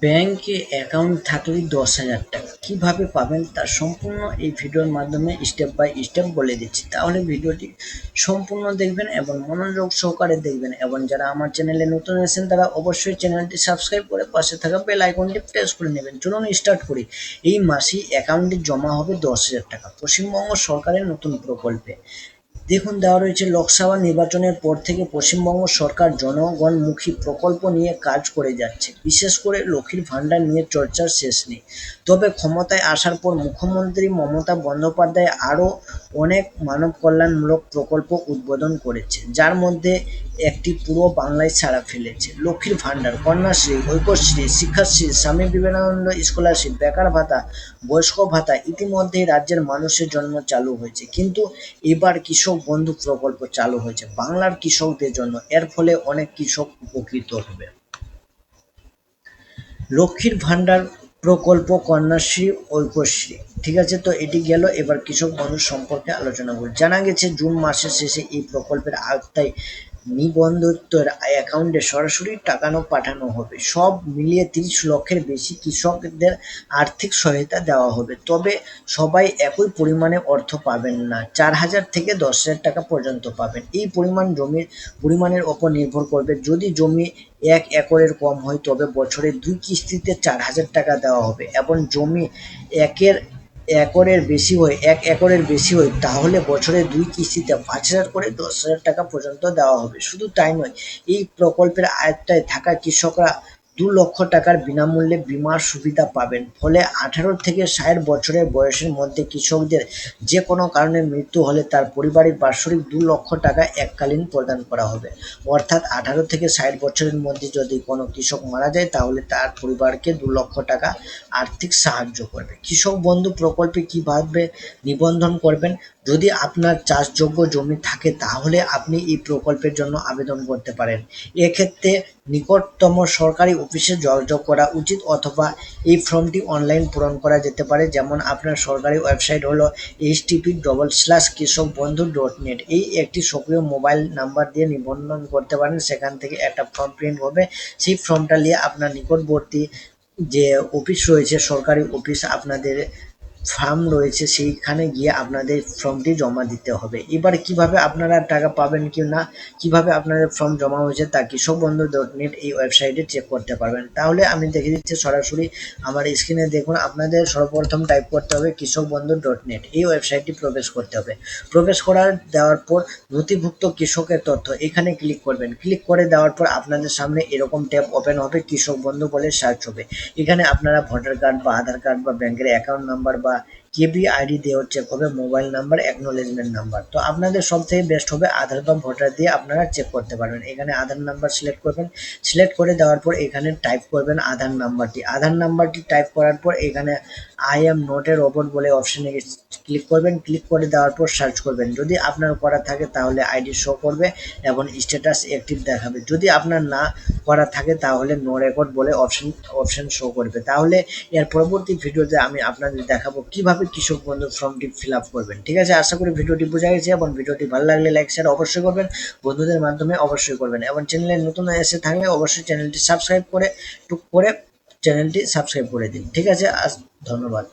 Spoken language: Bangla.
ব্যাংকে অ্যাকাউন্ট থাকলেই 10,000 টাকা কিভাবে পাবেন তার সম্পূর্ণ এই ভিডিওর মাধ্যমে স্টেপ বাই স্টেপ বলে দিচ্ছি। তাহলে ভিডিওটি সম্পূর্ণ দেখবেন এবং মনোযোগ সহকারে দেখবেন, এবং যারা আমার চ্যানেলে নতুন আছেন তারা অবশ্যই চ্যানেলটি সাবস্ক্রাইব করে পাশে থাকা বেল আইকনটি প্রেস করে নেবেন। চলুন স্টার্ট করি। এই মাসে অ্যাকাউন্টে জমা হবে 10,000 টাকা পশ্চিমবঙ্গ সরকারের নতুন প্রকল্পে। দেখুন, দেওয়া রয়েছে লোকসভা নির্বাচনের পর থেকে পশ্চিমবঙ্গ সরকার জনগণমুখী প্রকল্প নিয়ে কাজ করে যাচ্ছে। বিশেষ করে লক্ষ্মীর ভাণ্ডার নিয়ে চর্চার শেষ নেই। তবে ক্ষমতায় আসার পর মুখ্যমন্ত্রী মমতা বন্দ্যোপাধ্যায় আরও অনেক মানব কল্যাণমূলক প্রকল্প উদ্বোধন করেছে, যার মধ্যে একটি পুরো বাংলায় সাড়া ফেলেছে। লক্ষ্মীর ভাণ্ডার, কন্যাশ্রী, ঐক্যশ্রী, শিক্ষাশ্রী, স্বামী বিবেকানন্দ স্কলারশিপ, বেকার ভাতা, বয়স্ক ভাতা ইতিমধ্যেই রাজ্যের মানুষের জন্য চালু হয়েছে। কিন্তু এবার কৃষক বন্ধু প্রকল্প চালু হয়েছে বাংলার কৃষকদের জন্য। এর ফলে অনেক কৃষক উপকৃত হবে। লক্ষ্মীর ভাণ্ডার প্রকল্প, কন্যাশ্রী, ঐক্যশ্রী, ঠিক আছে। তো এটি গেল। এবার কৃষক বন্ধু সম্পর্কে আলোচনা করি। জানা গেছে জুন মাসের শেষে এই প্রকল্পের আওতায় নিবন্ধিতর অ্যাকাউন্টে সরাসরি টাকা পাঠানো হবে। সব মিলিয়ে 30 লক্ষের বেশি কৃষকদের আর্থিক সহায়তা দেওয়া হবে। তবে সবাই একই পরিমাণে অর্থ পাবেন না। 4,000 থেকে 10,000 টাকা পর্যন্ত পাবেন। এই জমির পরিমাণের ওপর নির্ভর করবে। যদি জমি 1 একরের কম হয় তবে বছরে 2 কিস্তিতে 4,000 টাকা দেওয়া হবে, এবং জমি একের এক একরের বেশি হয় তাহলে বছরে 2 কিস্তিতে 5,000 করে 10,000 টাকা পর্যন্ত দেওয়া হবে। শুধু তাই নয়, এই প্রকল্পের আওতায় থাকা কৃষকরা 2 লক্ষ টাকার বিনামূল্যে বীমার সুবিধা পাবেন। ফলে 18 থেকে 60 বছরের বয়সের মধ্যে কৃষকদের যে কোনো কারণে মৃত্যু হলে তার পরিবারের বার্ষিক 2 লক্ষ টাকা এককালীন প্রদান করা হবে। অর্থাৎ 18 থেকে 60 বছরের মধ্যে যদি কোনো কৃষক মারা যায় তাহলে তার পরিবারকে 2 লক্ষ টাকা আর্থিক সাহায্য করবে। কৃষক বন্ধু প্রকল্পে কিভাবে নিবন্ধন করবেন? যদি আপনার চাষযোগ্য জমি থাকে তাহলে আপনি এই প্রকল্পের জন্য আবেদন করতে পারেন। এক্ষেত্রে নিকটতম সরকারি অফিসে যোগাযোগ করা উচিত, অথবা এই ফর্মটি অনলাইন পূরণ করা যেতে পারে। যেমন আপনার সরকারি ওয়েবসাইট হলো http://কৃষকবন্ধু.net। এই একটি সক্রিয় মোবাইল নাম্বার দিয়ে নিবন্ধন করতে পারেন। সেখান থেকে একটা ফর্ম প্রিন্ট হবে। সেই ফর্মটা নিয়ে আপনার নিকটবর্তী যে অফিস রয়েছে, সরকারি অফিস আপনাদের ফার্ম রয়েছে, সেইখানে গিয়ে আপনাদের ফর্মটি জমা দিতে হবে। এবার কিভাবে আপনারা টাকা পাবেন কি না, কিভাবে আপনাদের ফর্ম জমা হয়েছে তা কৃষকবন্ধু.net এই ওয়েবসাইটে চেক করতে পারবেন। তাহলে আমি দেখে দিচ্ছি সরাসরি আমার স্ক্রিনে। দেখুন, আপনাদের সর্বপ্রথম টাইপ করতে হবে কৃষকবন্ধু.net, এই ওয়েবসাইটটি প্রবেশ করতে হবে। প্রবেশ করার দেওয়ার পর নথিভুক্ত কৃষকের তথ্য এখানে ক্লিক করবেন। ক্লিক করে দেওয়ার পর আপনাদের সামনে এরকম ট্যাব ওপেন হবে, কৃষক বন্ধু বলে সার্চ হবে। এখানে আপনারা ভোটার কার্ড বা আধার কার্ড বা ব্যাংকের অ্যাকাউন্ট নাম্বার বা কেবি আইডি দিয়ে চেক হবে, মোবাইল নাম্বার, অ্যাকনোলেজমেন্ট নাম্বার। তো আপনাদের সব থেকে বেস্ট হবে আধার বা ভোটার দিয়ে আপনারা চেক করতে পারবেন। এখানে আধার নাম্বার সিলেক্ট করবেন। সিলেক্ট করে দেওয়ার পর এখানে টাইপ করবেন আধার নাম্বারটি। আধার নাম্বারটি টাইপ করার পর এখানে I am not a robot বলে অপশনে ক্লিক করবেন। ক্লিক করে দেওয়ার পর সার্চ করবেন। যদি আপনার করা থাকে তাহলে আইডি শো করবে এবং স্ট্যাটাস অ্যাক্টিভ দেখাবে। যদি আপনার না করা থাকে তাহলে নো রেকর্ড বলে অপশন শো করবে। তাহলে এর পরবর্তী ভিডিওতে আমি আপনাদের দেখাবো কিভাবে কৃষক বন্ধু ফর্মটি ফিল আপ করবেন। ঠিক আছে, আশা করি ভিডিওটি বোঝা গেছে, এবং ভিডিওটি ভালো লাগলে লাইক শেয়ার অবশ্যই করবেন, বন্ধুদের মাধ্যমে অবশ্যই করবেন, এবং চ্যানেলে নতুন এসে থাকলে অবশ্যই চ্যানেলটি সাবস্ক্রাইব করে চ্যানেলটি সাবস্ক্রাইব করে দিন। ঠিক আছে, ধন্যবাদ।